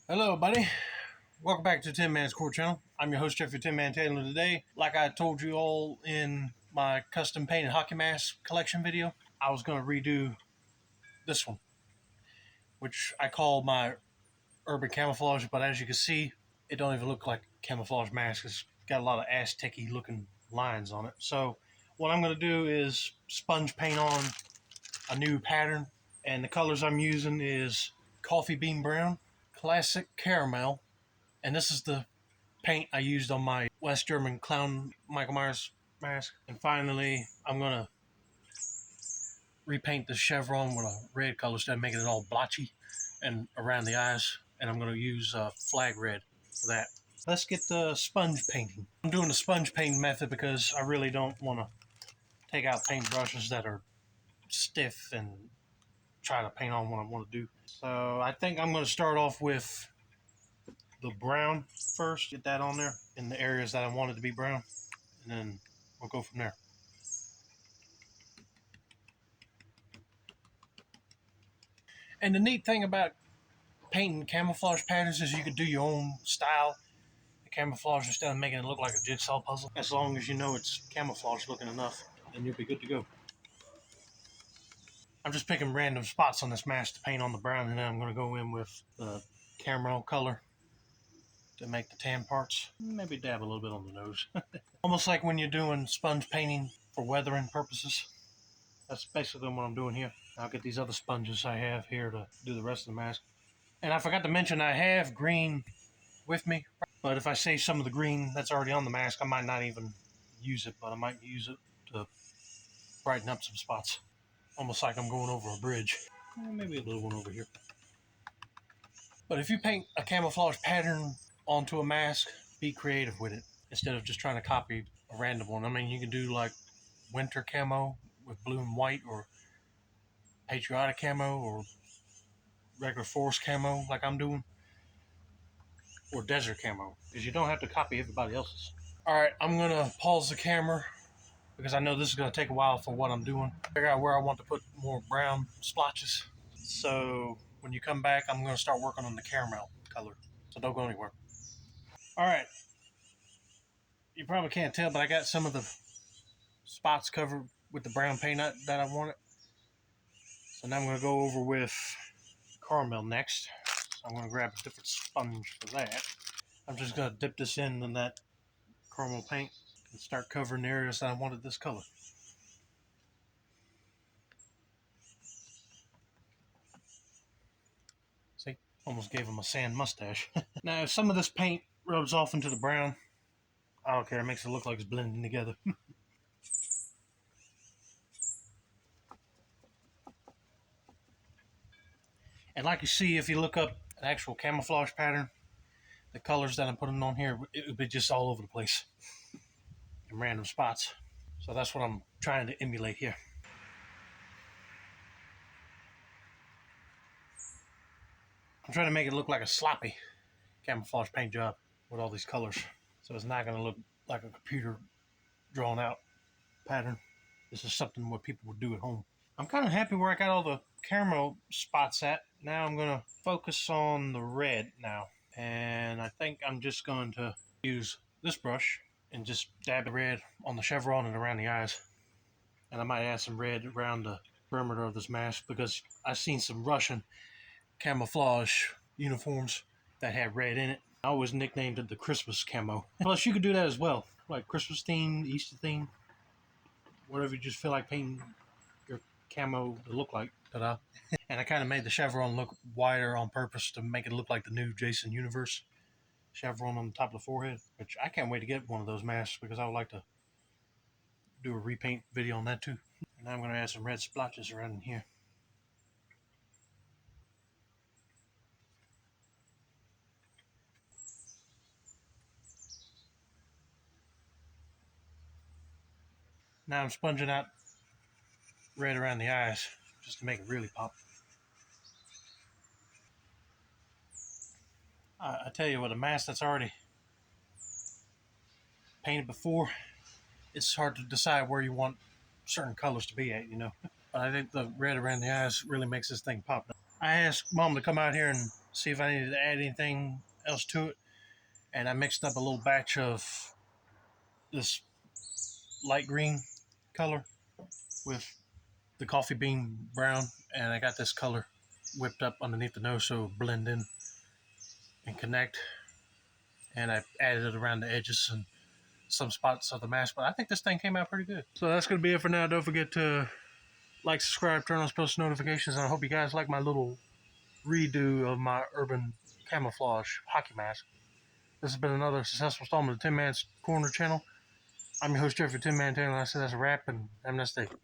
Hello, buddy. Welcome back to Tin Man's Core channel. I'm your host, Jeffrey Tin Man Taylor. Today, like I told you all in my custom painted hockey mask collection video, I was going to redo this one, which I call my urban camouflage. But as you can see, it don't even look like a camouflage mask. It's got a lot of Aztec-y looking lines on it. So what I'm going to do is sponge paint on a new pattern, and the colors I'm using is coffee bean brown, classic caramel, and this is the paint I used on my West German clown Michael Myers mask. And finally, I'm gonna repaint the chevron with a red color instead of making it all blotchy and around the eyes. And I'm gonna use flag red for that. Let's get the sponge painting. I'm doing the sponge painting method because I really don't want to take out paint brushes that are stiff and try to paint on what I want to do. So I think I'm going to start off with the brown first, get that on there in the areas that I want it to be brown, and then we'll go from there. And the neat thing about painting camouflage patterns is you can do your own style of camouflage instead of making it look like a jigsaw puzzle. As long as you know it's camouflage looking enough, then you'll be good to go. I'm just picking random spots on this mask to paint on the brown, and then I'm going to go in with the caramel color to make the tan parts. Maybe dab a little bit on the nose. Almost like when you're doing sponge painting for weathering purposes. That's basically what I'm doing here. I'll get these other sponges I have here to do the rest of the mask. And I forgot to mention I have green with me, but if I save some of the green that's already on the mask, I might not even use it, but I might use it to brighten up some spots. Almost like I'm going over a bridge. Maybe a little one over here. But if you paint a camouflage pattern onto a mask, be creative with it instead of just trying to copy a random one. I mean, you can do like winter camo with blue and white, or patriotic camo, or regular forest camo like I'm doing, or desert camo, because you don't have to copy everybody else's. All right, I'm gonna pause the camera because I know this is gonna take a while for what I'm doing. Figure out where I want to put more brown splotches. So when you come back, I'm gonna start working on the caramel color. So don't go anywhere. All right, you probably can't tell, but I got some of the spots covered with the brown paint that I wanted. So now I'm gonna go over with caramel next. So I'm gonna grab a different sponge for that. I'm just gonna dip this in that caramel paint and start covering the areas that I wanted this color. See, almost gave him a sand mustache. Now, if some of this paint rubs off into the brown, I don't care. It makes it look like it's blending together. And like you see, if you look up an actual camouflage pattern, the colors that I'm putting on here, it would be just all over the place in random spots. So that's what I'm trying to emulate here. I'm trying to make it look like a sloppy camouflage paint job with all these colors. So it's not going to look like a computer drawn out pattern. This is something what people would do at home. I'm kind of happy where I got all the caramel spots at. Now I'm going to focus on the red now. And I think I'm just going to use this brush and just dab the red on the chevron and around the eyes. And I might add some red around the perimeter of this mask because I've seen some Russian camouflage uniforms that had red in it. I always nicknamed it the Christmas camo. Plus, you could do that as well, like Christmas theme, Easter theme, whatever you just feel like painting your camo to look like. Ta-da! And I kind of made the chevron look wider on purpose to make it look like the new Jason Universe chevron on the top of the forehead, which I can't wait to get one of those masks because I would like to do a repaint video on that too. And now I'm going to add some red splotches around in here. Now I'm sponging out red around the eyes just to make it really pop. I tell you what, a mask that's already painted before, it's hard to decide where you want certain colors to be at, you know. But I think the red around the eyes really makes this thing pop. I asked Mom to come out here and see if I needed to add anything else to it. And I mixed up a little batch of this light green color with the coffee bean brown, and I got this color whipped up underneath the nose so it blend in and connect. And I added it around the edges and some spots of the mask, but I think this thing came out pretty good. So that's going to be it for now. Don't forget to like, subscribe, turn on post notifications, and I hope you guys like my little redo of my urban camouflage hockey mask. This has been another successful installment of the Tin Man's Corner channel. I'm your host, Jeffrey Tin Man Taylor, and I say that's a wrap, and have a nice day.